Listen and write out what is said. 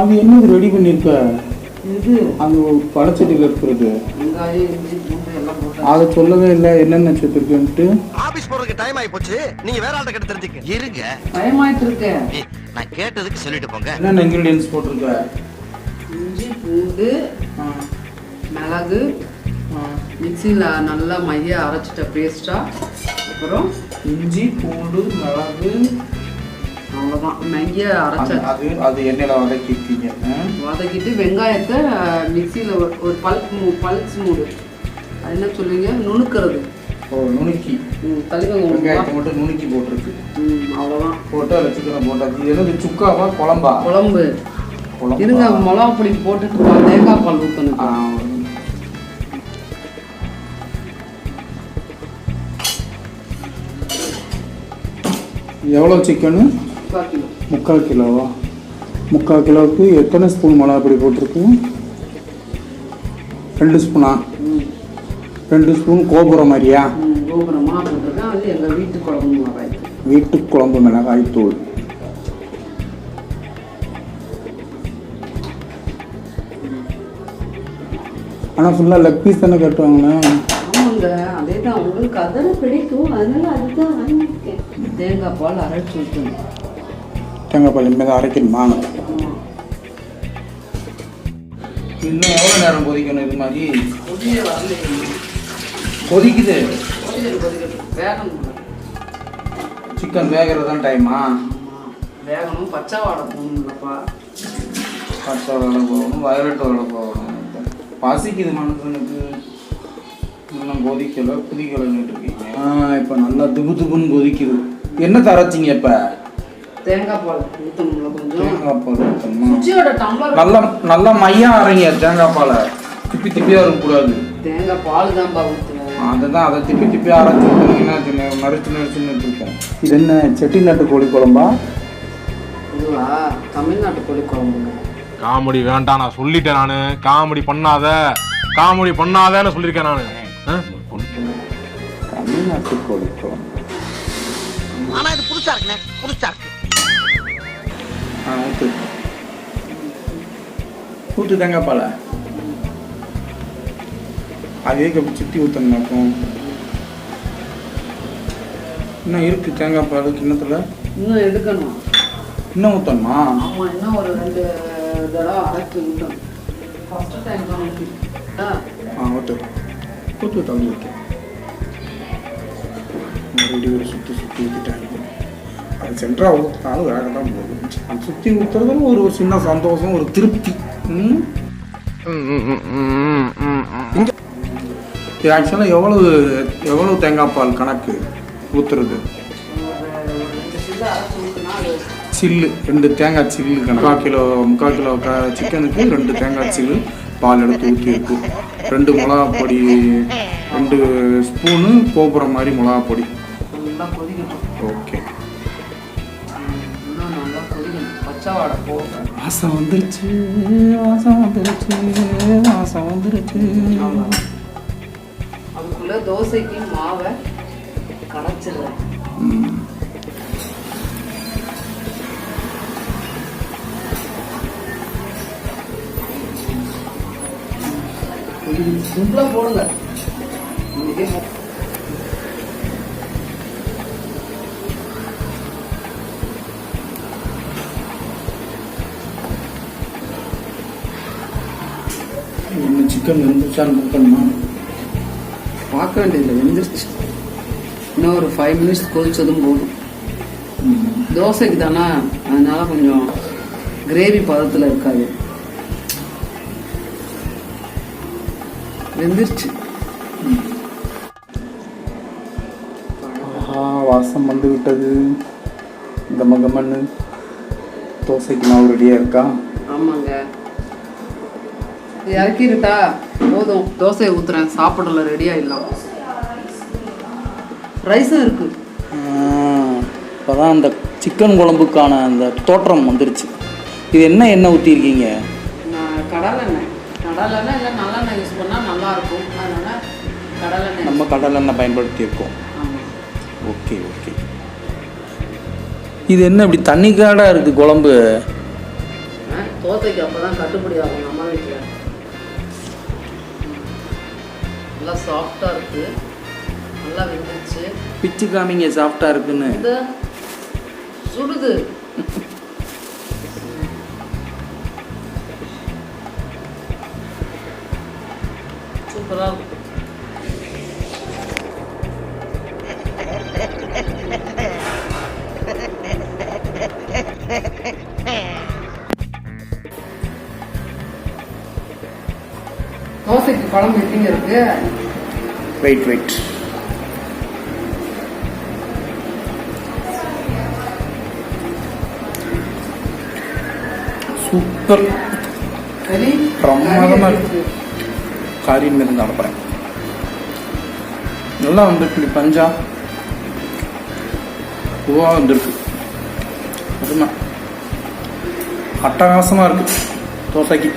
அது என்னது ரெடி பண்ணியிருக்க? இது அது பழச்செடியில் இருக்கிறது. அதை சொல்லவே இல்லை என்னென்ன சேர்த்துருக்குன்ட்டு. ஆபீஸ் போறதுக்கு டைம் ஆகி போச்சு. நீங்க வேற ஆள்கிட்ட கிட்ட தெரிஞ்சுக்க. இருங்க, டைம் ஆயிட்டு இருக்கு. நான் கேட்டதுக்கு சொல்லிட்டு போங்க. என்னென்ன இன்கிரீடியன்ஸ் போட்டிருக்க? இஞ்சி, பூண்டு, மிளகு, மிக்சியில் நல்லா மைய அரைச்சிட்ட பேஸ்டா. அப்புறம் இஞ்சி, பூண்டு, மிளகு, அவ்வளோதான். மைய அரைச்ச அது எண்ணெயில் வதக்கிட்டீங்க. வதக்கிட்டு வெங்காயத்தை மிக்சியில் ஒரு பல்ஸ் மூடு. அது என்ன சொல்லுவீங்க? நுணுக்கிறது. ஓ, நுணுக்கி. வெங்காயத்தை மட்டும் நுணுக்கி போட்டிருக்கு. அவ்வளோதான். போட்டு அதில் சிக்கனை போட்டாச்சு. என்னது சுக்காவா குழம்பா? குழம்பு. இருங்க, மிளகா பொடி போட்டுட்டு தேங்காய் பால் ஊற்றணும். எவ்வளோ சிக்கனு? 3/4 கிலோவா? 3/4 கிலோவுக்கு எத்தனை ஸ்பூன் மிளகா பொடி போட்டிருக்கு? 2 ஸ்பூனா? 2 ஸ்பூன் கோபுரம் மாதிரியா? கோபுரமாக போட்டிருக்கேன். அது எங்கள் வீட்டு குழம்பு மிளகாய். வீட்டு குழம்பு மிளகாய் தூள். ஆனால் ஃபுல்லாக லெக் பீஸ் தானே கட்டுவாங்கண்ணா? ஆமாங்க, அதே தான். உங்களுக்கு அதெல்லாம் பிடிக்கும், அதனால அதுதான் வாங்கியிருக்கேன். தேங்காய் பால் அரைச்சி ஊற்றணும். தேங்காய் பால் இனிமேல் தான் அரைக்கணுமா? இன்னும் எவ்வளோ நேரம் கொதிக்கணும் இது மாதிரி? கொதிக்குது. வேகணும். சிக்கன் வேகிறது தான் டைமா? வேகணும். பச்சை வாடை போகணும்லப்பா. பச்சை வாடை போகணும், வயலட் வாடை போகணும். பசிக்குது மனுஷனுக்கு. இன்னும் கொதிக்கலைன்னு இருக்கீங்க. இப்போ நல்லா துபுன்னு கொதிக்குது. என்ன தரச்சிங்க இப்போ? தேங்காய் பால் ஊற்றணும்ல கொஞ்சம். தேங்காய் பால் ஊற்றணுமா? சுச்சியோட டம்ளர் நல்லா மையாக அரைங்க. தேங்காய் பாலை திப்பியாக இருக்கக்கூடாது. தேங்காய் பால் தான்ப்பா ஊற்றுவேன். அதுதான், அதை திப்பி அரைச்சி ஊற்றினீங்கன்னா நறுச்சுன்னு இருக்கும். இது என்ன செட்டிநாட்டு கோழி குழம்பா? இதுவா தமிழ்நாட்டு கோழி குழம்புங்க. காமெடி வேண்டாம், நான் சொல்லிட்டேன். நானு காமெடி பண்ணாதேன்னு சொல்லியிருக்கேன் நானு. தமிழ்நாட்டு கோழி குழம்பு. ஆனா இது புதுசா இருக்கு. ஊற்று தேங்காய் பாலை. அதே கப்பி சுற்றி ஊற்றணுமாக்கும். இன்னும் இருக்குது தேங்காய் பால் கிண்ணத்தில். இன்னும் எடுக்கணும். இன்னும் ஊற்றணுமா? ஆமாம், இன்னும் ஒரு 2 தடவை அரைச்சி ஊற்றணும். ஃபஸ்ட்டு டைம் தான் ஊற்றி. ஊற்று தள்ளி ஊற்று. மறுபடியும் ஒரு சுற்றி ஊற்றிட்டாங்க. அது சென்டராக ஊற்றினாலும் வேக தான் போகுது. அது சுற்றி ஊற்றுறதுல ஒரு சின்ன சந்தோஷம், ஒரு திருப்தி. இது ஆக்சுவலாக எவ்வளவு தேங்காய் பால் கணக்கு ஊற்றுறது? சில்லு 2 தேங்காய் சில்லு கணக்கு. 3/4 கிலோ சிக்கனுக்கு 2 தேங்காய் சில்லு பால் எடுத்து ஊற்றிருக்கு. 2 மிளகா பொடி, 2 ஸ்பூனு கோபுரம் மாதிரி மிளகா பொடி. ஓகே, வாசம் வந்துருச்சு. அதுக்குள்ள தோசைக்கு மாவை கரைச்சிடுறேன். சிம்பிளா போடுங்க. சிக்கன் வெந்துருச்சான்னு பார்க்கணுமா? பார்க்க வேண்டியதில்லை, வெந்துருச்சு. இன்னும் ஒரு 5 மினிட்ஸ் கொதிச்சதும் போதும். தோசைக்கு தானே, அதனால கொஞ்சம் கிரேவி பதத்தில் இருக்காது. வெந்துருச்சு. வாசம் வந்து விட்டது. இந்த மகமண்ணு தோசைக்கு மாவு ரெடியாக இருக்கா? ஆமாங்க, இறக்கிருட்டா போதும். தோசையை ஊற்றுறேன். சாப்பிடல ரெடியாக இல்லாம ரைஸும் இருக்கு. இப்போதான் அந்த சிக்கன் குழம்புக்கான அந்த தோற்றம் வந்துருச்சு. இது என்ன எண்ணெய் ஊற்றிருக்கீங்க? கடலெண்ணெய் இல்லை நல்லெண்ணெய் யூஸ் பண்ணால் நல்லாயிருக்கும். அதனால் கடலெண்ணெய் நம்ம கடலெண்ணெய் பயன்படுத்தி இருக்கோம். ஆமாம். Okay okay. இது என்ன இப்படி தண்ணிக்காடாக இருக்குது குழம்பு? தோசைக்கு அப்போ தான் கட்டுப்படி ஆகும் அம்மா வீட்டில். நல்லா சாஃப்டாக இருக்குது, நல்லா வெந்துச்சு. பிச்சு காமிங்க சாஃப்டாக இருக்குன்னு. இந்த சுடுது. சூப்பராக இருக்கும். தோசைக்கு குழம்பு எப்படிங்க இருக்கு? Weight super. சரி, பிரமாதமாக இருக்கு. காரியம் இருந்து அனுப்புகிறேன். நல்லா வந்துருக்கு. பஞ்சா பூவாக வந்துருக்கு. அதுதான் அட்டகாசமாக இருக்குது தோசைக்கு.